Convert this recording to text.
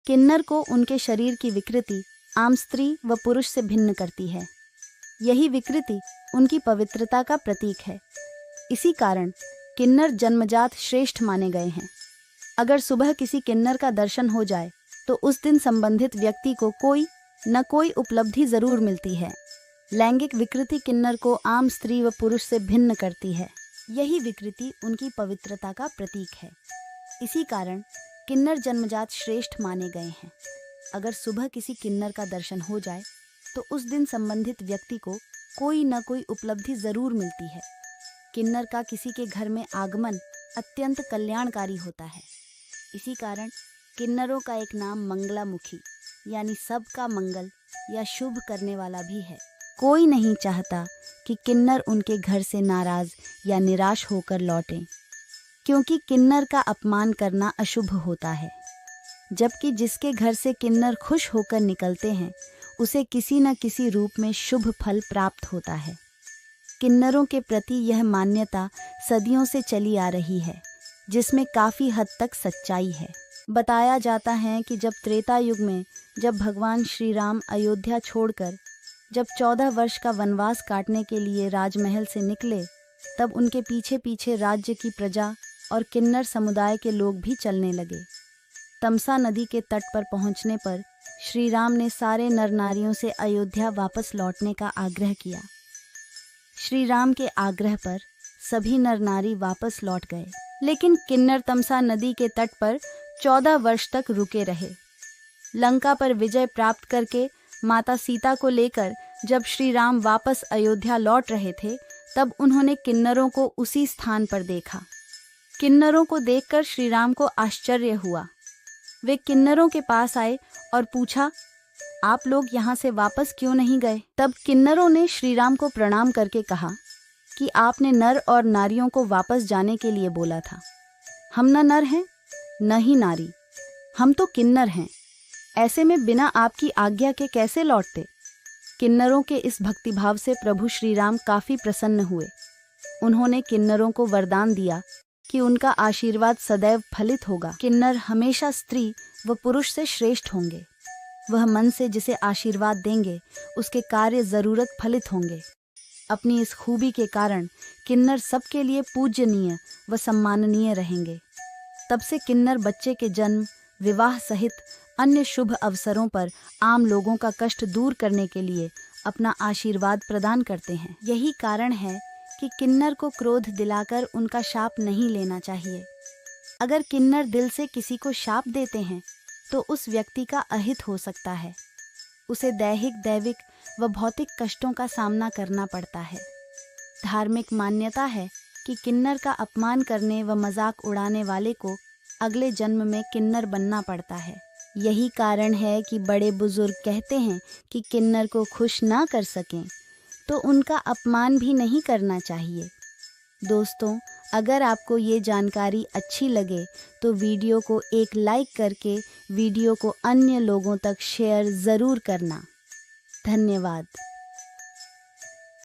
किन्नर को उनके शरीर की विकृति आम स्त्री व पुरुष से भिन्न करती है। यही विकृति उनकी पवित्रता का प्रतीक है। इसी कारण किन्नर जन्मजात श्रेष्ठ माने गए हैं। अगर सुबह किसी किन्नर का दर्शन हो जाए तो उस दिन संबंधित व्यक्ति को कोई न कोई उपलब्धि जरूर मिलती है। लैंगिक विकृति किन्नर को आम स्त्री व पुरुष से भिन्न करती है। यही विकृति उनकी पवित्रता का प्रतीक है। इसी कारण किन्नर जन्मजात श्रेष्ठ माने गए हैं। अगर सुबह किसी किन्नर का दर्शन हो जाए तो उस दिन संबंधित व्यक्ति को कोई न कोई उपलब्धि जरूर मिलती है। किन्नर का किसी के घर में आगमन अत्यंत कल्याणकारी होता है। इसी कारण किन्नरों का एक नाम मंगलामुखी यानी सबका मंगल या शुभ करने वाला भी है। कोई नहीं चाहता कि किन्नर उनके घर से नाराज या निराश होकर लौटें, क्योंकि किन्नर का अपमान करना अशुभ होता है। जबकि जिसके घर से किन्नर खुश होकर निकलते हैं उसे किसी न किसी रूप में शुभ फल प्राप्त होता है। किन्नरों के प्रति यह मान्यता सदियों से चली आ रही है, जिसमें काफी हद तक सच्चाई है। बताया जाता है कि जब त्रेता युग में जब भगवान श्री राम अयोध्या छोड़कर जब 14 वर्ष का वनवास काटने के लिए राजमहल से निकले, तब उनके पीछे पीछे राज्य की प्रजा और किन्नर समुदाय के लोग भी चलने लगे। तमसा नदी के तट पर पहुंचने पर श्री राम ने सारे नर नारियों से अयोध्या वापस लौटने का आग्रह किया। श्री राम के आग्रह पर सभी नर नारी वापस लौट गए, लेकिन किन्नर तमसा नदी के तट पर 14 वर्ष तक रुके रहे। लंका पर विजय प्राप्त करके माता सीता को लेकर जब श्री राम वापस अयोध्या लौट रहे थे, तब उन्होंने किन्नरों को उसी स्थान पर देखा। किन्नरों को देखकर श्री राम को आश्चर्य हुआ। वे किन्नरों के पास आए और पूछा, आप लोग यहाँ से वापस क्यों नहीं गए? तब किन्नरों ने श्री राम को प्रणाम करके कहा कि आपने नर और नारियों को वापस जाने के लिए बोला था। हम न नर हैं न ही नारी, हम तो किन्नर हैं। ऐसे में बिना आपकी आज्ञा के कैसे लौटते? किन्नरों के इस भक्तिभाव से प्रभु श्री राम काफी प्रसन्न हुए। उन्होंने किन्नरों को वरदान दिया कि उनका आशीर्वाद सदैव फलित होगा। किन्नर हमेशा स्त्री व पुरुष से श्रेष्ठ होंगे। वह मन से जिसे आशीर्वाद देंगे उसके कार्य जरूरत फलित होंगे। अपनी इस खूबी के कारण किन्नर सबके लिए पूज्यनीय व सम्माननीय रहेंगे। तब से किन्नर बच्चे के जन्म, विवाह सहित अन्य शुभ अवसरों पर आम लोगों का कष्ट दूर करने के लिए अपना आशीर्वाद प्रदान करते हैं। यही कारण है कि किन्नर को क्रोध दिलाकर उनका शाप नहीं लेना चाहिए। अगर किन्नर दिल से किसी को शाप देते हैं तो उस व्यक्ति का अहित हो सकता है। उसे दैहिक, दैविक व भौतिक कष्टों का सामना करना पड़ता है। धार्मिक मान्यता है कि किन्नर का अपमान करने व मजाक उड़ाने वाले को अगले जन्म में किन्नर बनना पड़ता है। यही कारण है कि बड़े बुजुर्ग कहते हैं कि किन्नर को खुश ना कर सकें तो उनका अपमान भी नहीं करना चाहिए। दोस्तों, अगर आपको ये जानकारी अच्छी लगे तो वीडियो को एक लाइक करके वीडियो को अन्य लोगों तक शेयर ज़रूर करना। धन्यवाद।